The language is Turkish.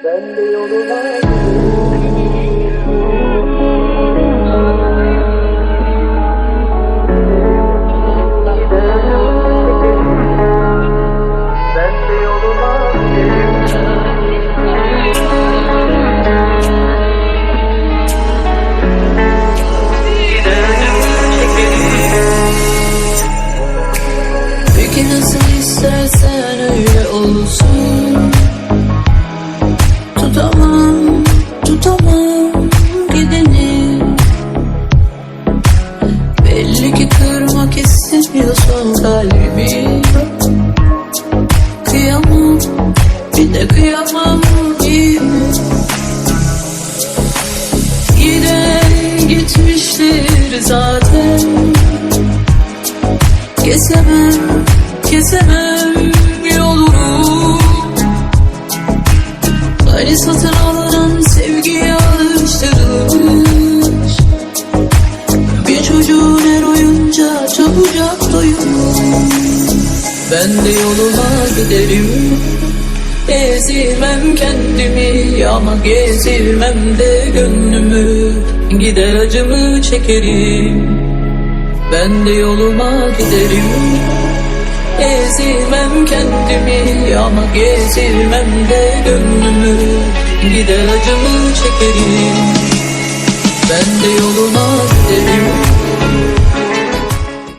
Ben de yoluma Peki nasıl istersen öyle olsun. Tutamam, tutamam gideni. Belli ki kırmak istemiyorsun kalbimi. Kıyamam, bir de kıyamam ki. Giden gitmiştir zaten. Kesemem, kesemem yolunu. Hani satın alınan sevgiye alıştırılmış bir çocuğun her oyunca çabucak doyumlu. Ben de yoluma giderim, ezilmem kendimi ama gezilmem de gönlümü. Gider acımı çekerim. Ben de yoluma giderim, ezilmem kendimi ama gezilmem de gönlümü. Gider acımı çekerim. Ben de yoluma giderim.